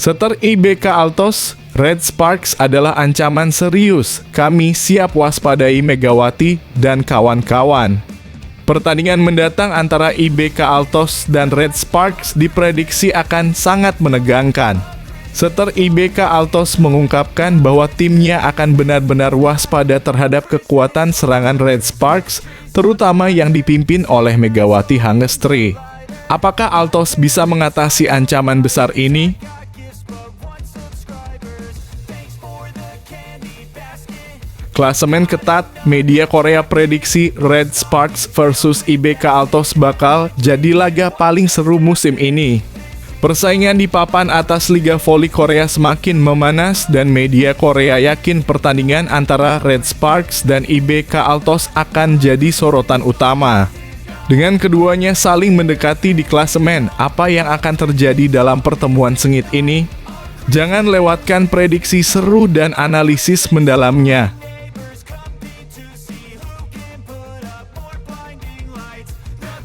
Seter IBK Altos, Red Sparks adalah ancaman serius. Kami siap waspadai Megawati dan kawan-kawan. Pertandingan mendatang antara IBK Altos dan Red Sparks diprediksi akan sangat menegangkan. Seter IBK Altos mengungkapkan bahwa timnya akan benar-benar waspada terhadap kekuatan serangan Red Sparks, terutama yang dipimpin oleh Megawati Hangestri. Apakah Altos bisa mengatasi ancaman besar ini? Klasemen ketat, media Korea prediksi Red Sparks versus IBK Altos bakal jadi laga paling seru musim ini. Persaingan di papan atas Liga Voli Korea semakin memanas dan media Korea yakin pertandingan antara Red Sparks dan IBK Altos akan jadi sorotan utama. Dengan keduanya saling mendekati di klasemen, apa yang akan terjadi dalam pertemuan sengit ini? Jangan lewatkan prediksi seru dan analisis mendalamnya.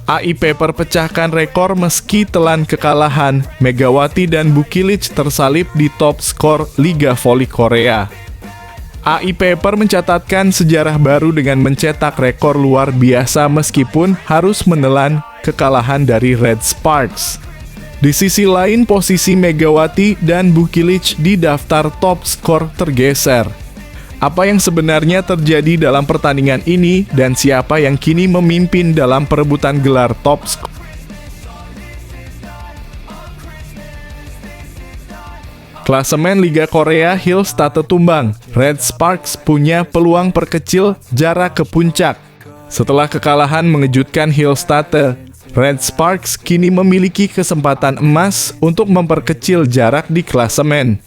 AIP perpecahkan rekor meski telan kekalahan. Megawati dan Bukilic tersalip di top skor Liga Voli Korea. AIP mencatatkan sejarah baru dengan mencetak rekor luar biasa meskipun harus menelan kekalahan dari Red Sparks. Di sisi lain, posisi Megawati dan Bukilic di daftar top skor tergeser. Apa yang sebenarnya terjadi dalam pertandingan ini dan siapa yang kini memimpin dalam perebutan gelar top skor? Klasemen Liga Korea Hillstate tumbang. Red Sparks punya peluang perkecil jarak ke puncak. Setelah kekalahan mengejutkan Hillstate, Red Sparks kini memiliki kesempatan emas untuk memperkecil jarak di klasemen.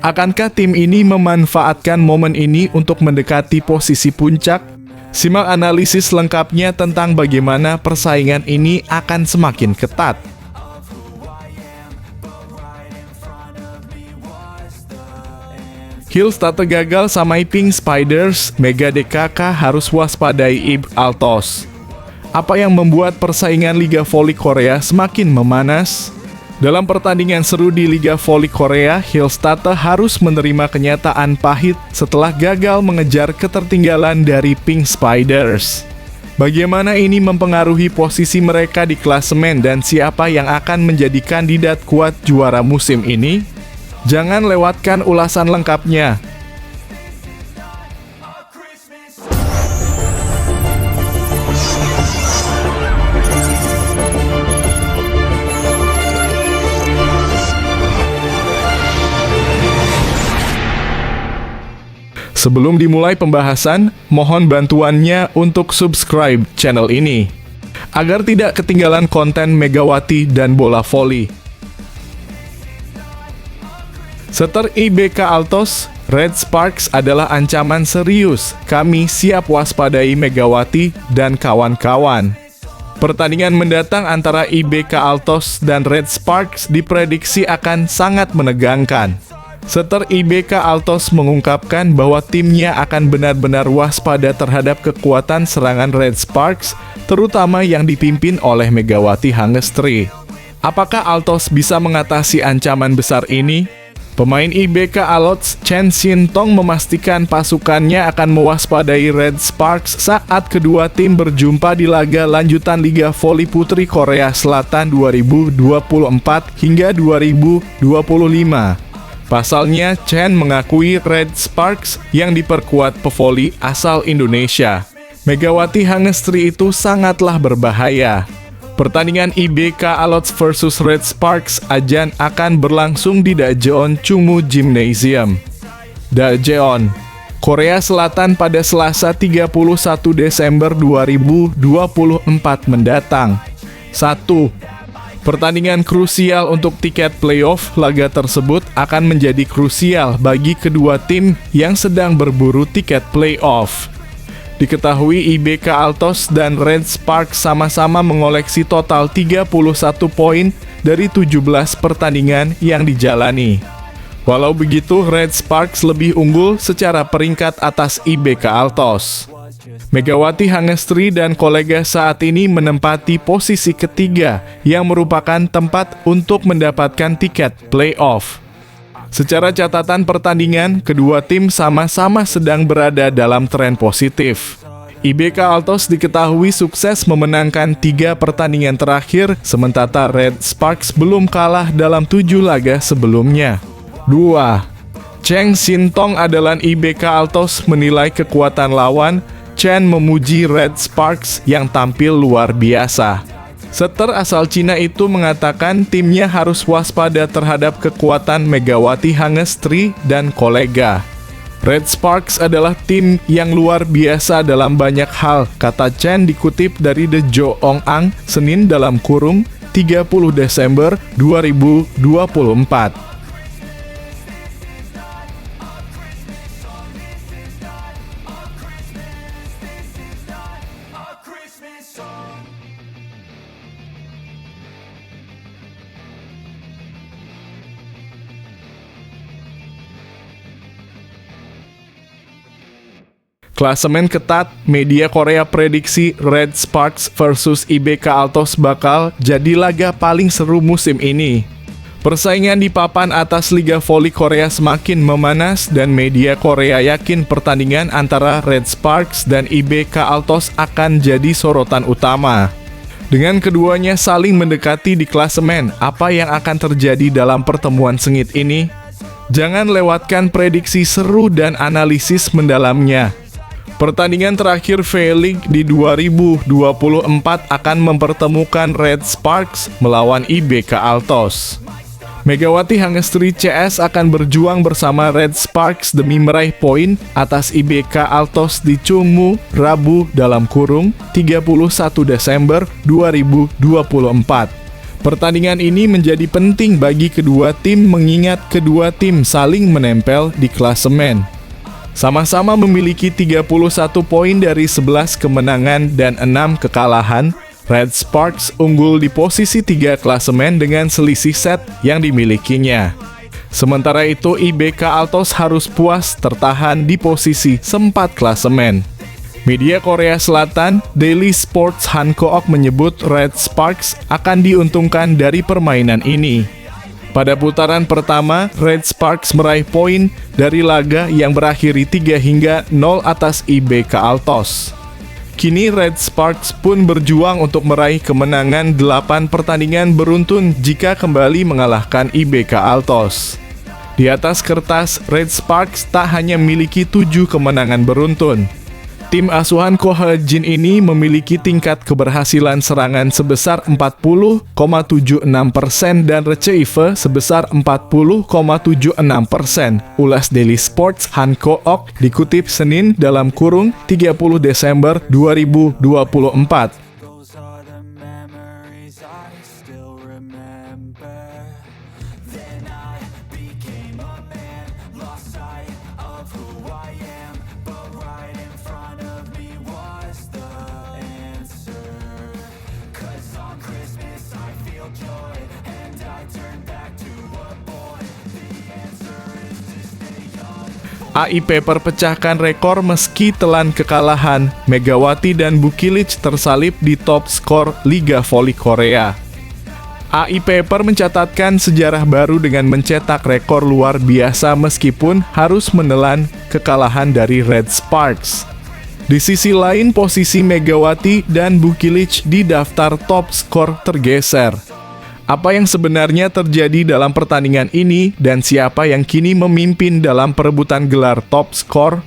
Akankah tim ini memanfaatkan momen ini untuk mendekati posisi puncak? Simak analisis lengkapnya tentang bagaimana persaingan ini akan semakin ketat. Hillstate gagal samai Pink Spiders, Mega DKK harus waspadai IBK Altos. Apa yang membuat persaingan Liga Voli Korea semakin memanas? Dalam pertandingan seru di Liga Voli Korea, Hillstate harus menerima kenyataan pahit setelah gagal mengejar ketertinggalan dari Pink Spiders. Bagaimana ini mempengaruhi posisi mereka di klasemen dan siapa yang akan menjadi kandidat kuat juara musim ini? Jangan lewatkan ulasan lengkapnya. Sebelum dimulai pembahasan, mohon bantuannya untuk subscribe channel ini, agar tidak ketinggalan konten Megawati dan bola voli. Seter IBK Altos, Red Sparks adalah ancaman serius. Kami siap waspadai Megawati dan kawan-kawan. Pertandingan mendatang antara IBK Altos dan Red Sparks diprediksi akan sangat menegangkan. Seter IBK Altos mengungkapkan bahwa timnya akan benar-benar waspada terhadap kekuatan serangan Red Sparks, terutama yang dipimpin oleh Megawati Hangestri. Apakah Altos bisa mengatasi ancaman besar ini? Pemain IBK Altos, Chen Shin-tong, memastikan pasukannya akan mewaspadai Red Sparks saat kedua tim berjumpa di laga lanjutan Liga Voli Putri Korea Selatan 2024 hingga 2025. Pasalnya, Chen mengakui Red Sparks yang diperkuat pevoli asal Indonesia. Megawati Hangestri itu sangatlah berbahaya. Pertandingan IBK Altos versus Red Sparks ajan akan berlangsung di Daejeon Chungmu Gymnasium, Daejeon, Korea Selatan pada Selasa 31 Desember 2024 mendatang. 1. Pertandingan krusial untuk tiket playoff. Laga tersebut akan menjadi krusial bagi kedua tim yang sedang berburu tiket playoff. Diketahui IBK Altos dan Red Sparks sama-sama mengoleksi total 31 poin dari 17 pertandingan yang dijalani. Walau begitu, Red Sparks lebih unggul secara peringkat atas IBK Altos. Megawati Hangestri dan kolega saat ini menempati posisi ketiga yang merupakan tempat untuk mendapatkan tiket playoff. Secara catatan pertandingan, kedua tim sama-sama sedang berada dalam tren positif. IBK Altos diketahui sukses memenangkan 3 pertandingan terakhir, sementara Red Sparks belum kalah dalam 7 laga sebelumnya. 2. Cheng Sintong adalah IBK Altos menilai kekuatan lawan. Chen memuji Red Sparks yang tampil luar biasa. Setter asal Cina itu mengatakan timnya harus waspada terhadap kekuatan Megawati Hangestri dan kolega. Red Sparks adalah tim yang luar biasa dalam banyak hal, kata Chen dikutip dari The Joong Ang, Senin dalam kurung 30 Desember 2024. Klasemen ketat, media Korea prediksi Red Sparks versus IBK Altos bakal jadi laga paling seru musim ini. Persaingan di papan atas Liga Voli Korea semakin memanas dan media Korea yakin pertandingan antara Red Sparks dan IBK Altos akan jadi sorotan utama. Dengan keduanya saling mendekati di klasemen, apa yang akan terjadi dalam pertemuan sengit ini? Jangan lewatkan prediksi seru dan analisis mendalamnya. Pertandingan terakhir V-League di 2024 akan mempertemukan Red Sparks melawan IBK Altos. Megawati Hangestri CS akan berjuang bersama Red Sparks demi meraih poin atas IBK Altos di Chungmu, Rabu dalam kurung 31 Desember 2024. Pertandingan ini menjadi penting bagi kedua tim mengingat kedua tim saling menempel di klasemen. Sama-sama memiliki 31 poin dari 11 kemenangan dan 6 kekalahan. Red Sparks unggul di posisi 3 klasemen dengan selisih set yang dimilikinya. Sementara itu IBK Altos harus puas tertahan di posisi 4 klasemen. Media Korea Selatan, Daily Sports Hankook menyebut Red Sparks akan diuntungkan dari permainan ini. Pada putaran pertama, Red Sparks meraih poin dari laga yang berakhiri 3-0 atas IBK Altos. Kini Red Sparks pun berjuang untuk meraih kemenangan 8 pertandingan beruntun jika kembali mengalahkan IBK Altos. Di atas kertas, Red Sparks tak hanya memiliki 7 kemenangan beruntun. Tim asuhan Ko Ha-jin ini memiliki tingkat keberhasilan serangan sebesar 40,76% dan receive sebesar 40,76%. Ulas Daily Sports Hankook dikutip Senin dalam kurung 30 Desember 2024. AIP perpecahkan rekor meski telan kekalahan. Megawati dan Bukilic tersalip di top skor Liga Voli Korea. AIP mencatatkan sejarah baru dengan mencetak rekor luar biasa meskipun harus menelan kekalahan dari Red Sparks. Di sisi lain, posisi Megawati dan Bukilic di daftar top skor tergeser. Apa yang sebenarnya terjadi dalam pertandingan ini dan siapa yang kini memimpin dalam perebutan gelar top skor?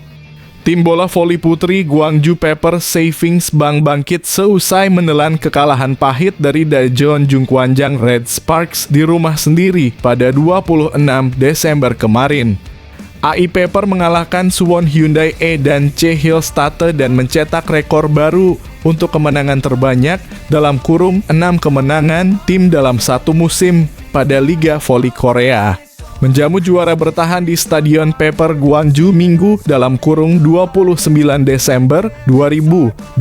Tim bola voli putri Gwangju Pepper Savings Bank bangkit seusai menelan kekalahan pahit dari Daejeon Jungkwanjang Red Sparks di rumah sendiri pada 26 Desember kemarin. AI Pepper mengalahkan Suwon Hyundai E dan Chehil State dan mencetak rekor baru untuk kemenangan terbanyak dalam kurung 6 kemenangan tim dalam satu musim pada Liga Voli Korea. Menjamu juara bertahan di Stadion Pepper Gwangju Minggu dalam kurung 29 Desember 2024,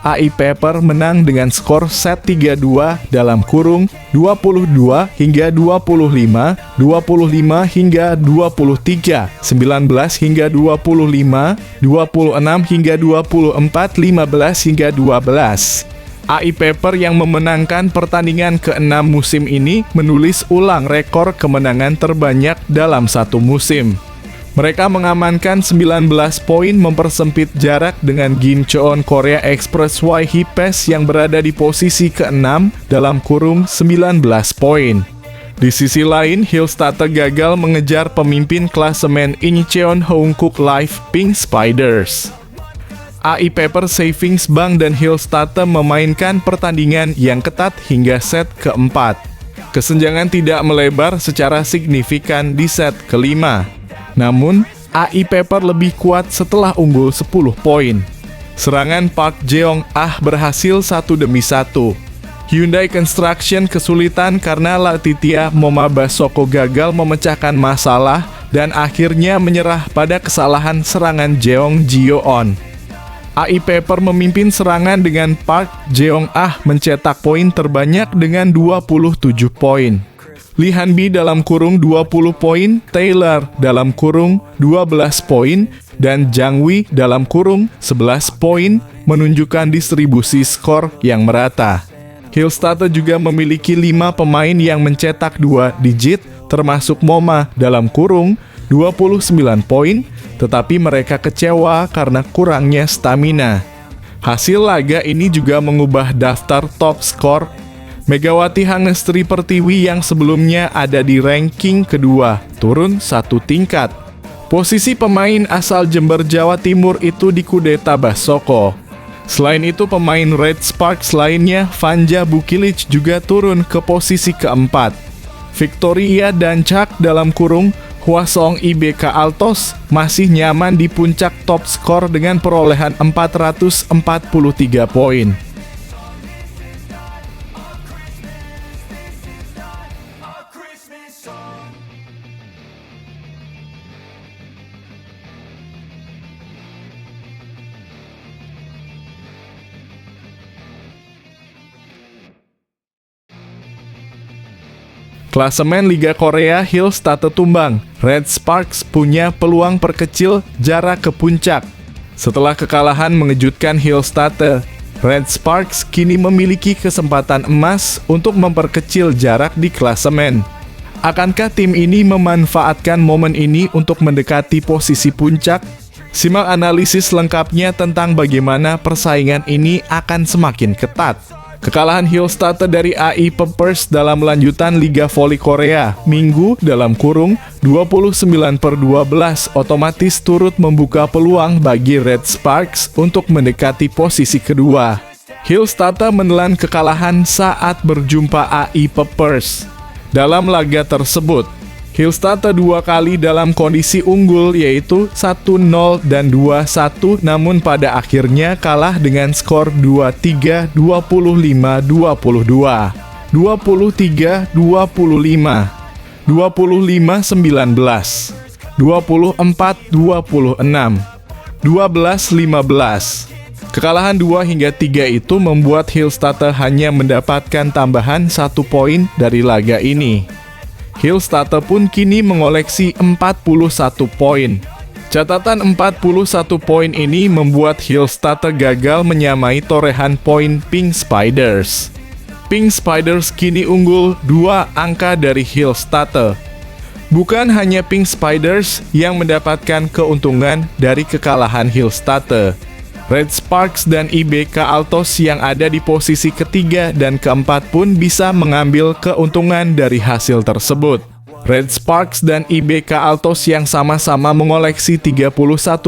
AI Pepper menang dengan skor set 3-2 dalam kurung 22 hingga 25, 25 hingga 23, 19 hingga 25, 26 hingga 24, 15 hingga 12. AI Paper yang memenangkan pertandingan ke-6 musim ini menulis ulang rekor kemenangan terbanyak dalam satu musim. Mereka mengamankan 19 poin mempersempit jarak dengan Gimcheon Korea Express Y Hipes yang berada di posisi ke-6 dalam kurung 19 poin. Di sisi lain, Hillstatter gagal mengejar pemimpin klasemen Incheon Hoongkook Live Pink Spiders. AI Paper Savings Bank dan Hillstatter memainkan pertandingan yang ketat hingga set keempat. Kesenjangan tidak melebar secara signifikan di set kelima. Namun, AI Paper lebih kuat setelah unggul 10 poin. Serangan Park Jeong-ah berhasil 1 demi 1. Hyundai Construction kesulitan karena Latitia Momabasoko gagal memecahkan masalah dan akhirnya menyerah pada kesalahan serangan Jeong Jio-on. AI Paper memimpin serangan dengan Park Jeong-ah mencetak poin terbanyak dengan 27 poin. Lee Han-bi dalam kurung 20 poin, Taylor dalam kurung 12 poin, dan Jang Wi dalam kurung 11 poin menunjukkan distribusi skor yang merata. Hillstatter juga memiliki 5 pemain yang mencetak 2 digit, termasuk Moma dalam kurung 29 poin, tetapi mereka kecewa karena kurangnya stamina. Hasil laga ini juga mengubah daftar top skor. Megawati Hangestri Pertiwi yang sebelumnya ada di ranking kedua, turun 1 tingkat. Posisi pemain asal Jember, Jawa Timur itu dikudeta Basoko. Selain itu, pemain Red Sparks lainnya, Vanja Bukilic juga turun ke posisi keempat. Victoria dan Chak dalam kurung Hwasong IBK Altos masih nyaman di puncak top skor dengan perolehan 443 poin. Klasemen Liga Korea, Hillstatter tumbang. Red Sparks punya peluang perkecil jarak ke puncak. Setelah kekalahan mengejutkan Hillstatter, Red Sparks kini memiliki kesempatan emas untuk memperkecil jarak di klasemen. Akankah tim ini memanfaatkan momen ini untuk mendekati posisi puncak? Simak analisis lengkapnya tentang bagaimana persaingan ini akan semakin ketat. Kekalahan Hillstatter dari AI Papers dalam lanjutan Liga Voli Korea Minggu dalam kurung 29/12 otomatis turut membuka peluang bagi Red Sparks untuk mendekati posisi kedua. Hillstatter menelan kekalahan saat berjumpa AI Papers. Dalam laga tersebut, Hillstatter 2 kali dalam kondisi unggul yaitu 1-0 dan 2-1, namun pada akhirnya kalah dengan skor 2-3, 25-22, 23-25, 25-19, 24-26, 12-15. Kekalahan 2 hingga 3 itu membuat Hillstatter hanya mendapatkan tambahan 1 poin dari laga ini. Hillstatter pun kini mengoleksi 41 poin. Catatan 41 poin ini membuat Hillstatter gagal menyamai torehan poin Pink Spiders. Pink Spiders kini unggul 2 angka dari Hillstatter. Bukan hanya Pink Spiders yang mendapatkan keuntungan dari kekalahan Hillstatter. Red Sparks dan IBK Altos yang ada di posisi ketiga dan keempat pun bisa mengambil keuntungan dari hasil tersebut. Red Sparks dan IBK Altos yang sama-sama mengoleksi 31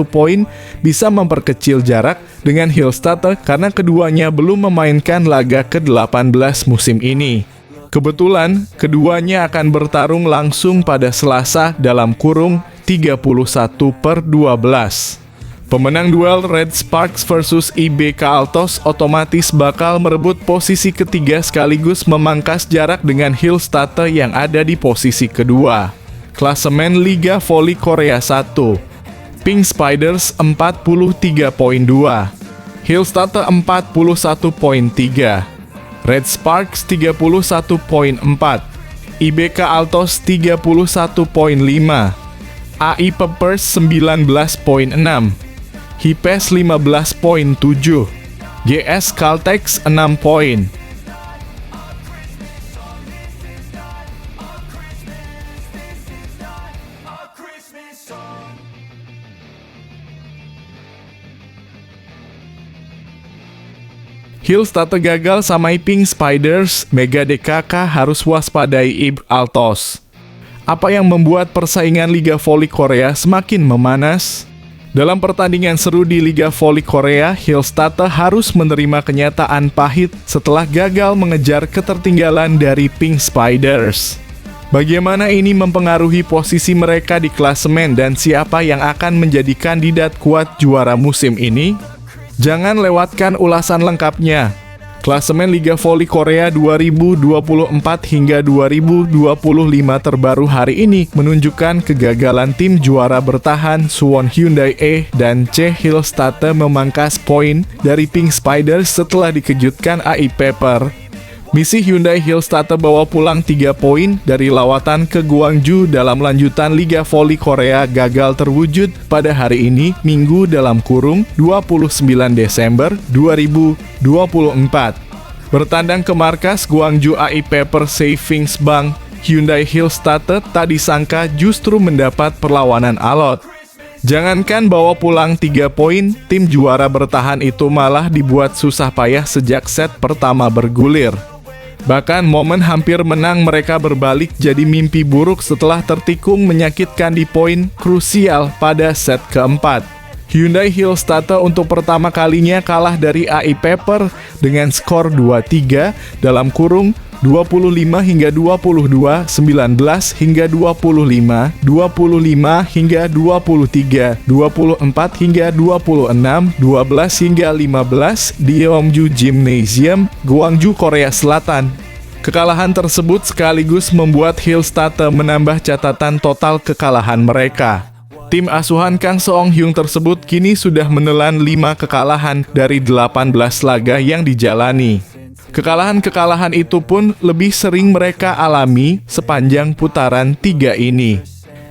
poin bisa memperkecil jarak dengan Hillstatter karena keduanya belum memainkan laga ke-18 musim ini. Kebetulan, keduanya akan bertarung langsung pada Selasa dalam kurung 31/12. Pemenang duel Red Sparks versus IBK Altos otomatis bakal merebut posisi ketiga sekaligus memangkas jarak dengan Hillstatter yang ada di posisi kedua. Klasemen Liga Voli Korea 1. Pink Spiders 43.2, Hillstatter 41.3, Red Sparks 31.4, IBK Altos 31.5, AI Papers 19.6, Hipes 15.7, GS Caltex 6 poin. Hillstatter gagal samai Pink Spiders, Mega DKK harus waspadai IB Altos. Apa yang membuat persaingan Liga Voli Korea semakin memanas? Dalam pertandingan seru di Liga Voli Korea, Hillstatter harus menerima kenyataan pahit setelah gagal mengejar ketertinggalan dari Pink Spiders. Bagaimana ini mempengaruhi posisi mereka di klasemen dan siapa yang akan menjadi kandidat kuat juara musim ini? Jangan lewatkan ulasan lengkapnya. Klasemen Liga Voli Korea 2024 hingga 2025 terbaru hari ini menunjukkan kegagalan tim juara bertahan Suwon Hyundai E dan C Hillstatter memangkas poin dari Pink Spiders setelah dikejutkan AI Pepper. Misi Hyundai Hillstatter bawa pulang 3 poin dari lawatan ke Gwangju dalam lanjutan Liga Voli Korea gagal terwujud pada hari ini, Minggu dalam kurung 29 Desember 2024. Bertandang ke markas Gwangju AI Pepper Savings Bank, Hyundai Hillstatter tak disangka justru mendapat perlawanan alot. Jangankan bawa pulang 3 poin, tim juara bertahan itu malah dibuat susah payah sejak set pertama bergulir. Bahkan momen hampir menang mereka berbalik jadi mimpi buruk setelah tertikung menyakitkan di poin krusial pada set keempat. Hyundai Hillstatter untuk pertama kalinya kalah dari AI Pepper dengan skor 2-3 dalam kurung 25 hingga 22, 19 hingga 25, 25 hingga 23, 24 hingga 26, 12 hingga 15 di Yeomju Gymnasium, Gwangju, Korea Selatan. Kekalahan tersebut sekaligus membuat Hillstatter menambah catatan total kekalahan mereka. Tim asuhan Kang Seong-hyung tersebut kini sudah menelan 5 kekalahan dari 18 laga yang dijalani. Kekalahan-kekalahan itu pun lebih sering mereka alami sepanjang putaran 3 ini.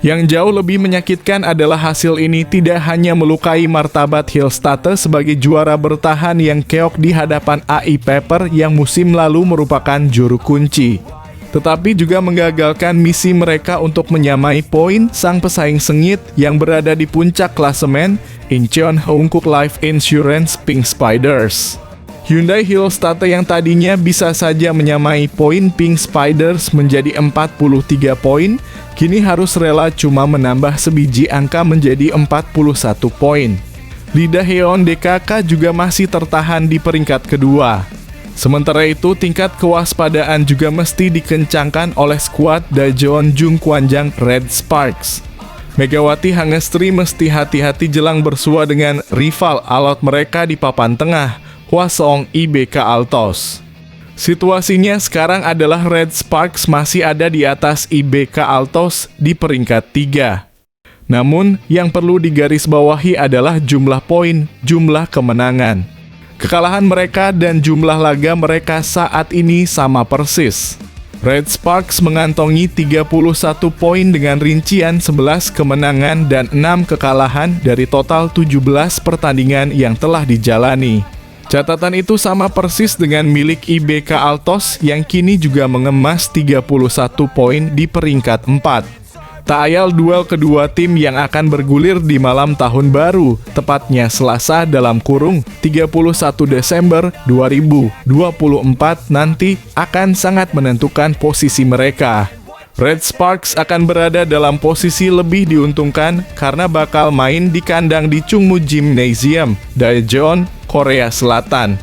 Yang jauh lebih menyakitkan adalah hasil ini tidak hanya melukai martabat Hillstatter sebagai juara bertahan yang keok di hadapan AI Pepper yang musim lalu merupakan juru kunci, tetapi juga menggagalkan misi mereka untuk menyamai poin sang pesaing sengit yang berada di puncak klasemen, Incheon Hongkook Life Insurance Pink Spiders. Hyundai Hillstatter yang tadinya bisa saja menyamai poin Pink Spiders menjadi 43 poin, kini harus rela cuma menambah sebiji angka menjadi 41 poin. Daejeon DKK juga masih tertahan di peringkat kedua. Sementara itu, tingkat kewaspadaan juga mesti dikencangkan oleh skuad Daejeon Jungkwanjang Red Sparks. Megawati Hangestri mesti hati-hati jelang bersua dengan rival alot mereka di papan tengah, Hwaseong IBK Altos. Situasinya sekarang adalah Red Sparks masih ada di atas IBK Altos di peringkat 3. Namun, yang perlu digarisbawahi adalah jumlah poin, jumlah kemenangan. Kekalahan mereka dan jumlah laga mereka saat ini sama persis. Red Sparks mengantongi 31 poin dengan rincian 11 kemenangan dan 6 kekalahan dari total 17 pertandingan yang telah dijalani. Catatan itu sama persis dengan milik IBK Altos yang kini juga mengemas 31 poin di peringkat 4. Tak ayal duel kedua tim yang akan bergulir di malam tahun baru, tepatnya Selasa dalam kurung 31 Desember 2024 nanti akan sangat menentukan posisi mereka. Red Sparks akan berada dalam posisi lebih diuntungkan karena bakal main di kandang di Chungmu Gymnasium, Daejeon, Korea Selatan.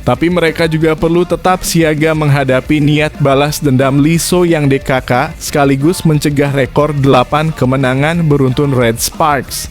Tapi mereka juga perlu tetap siaga menghadapi niat balas dendam Lee So yang DKK sekaligus mencegah rekor 8 kemenangan beruntun Red Sparks.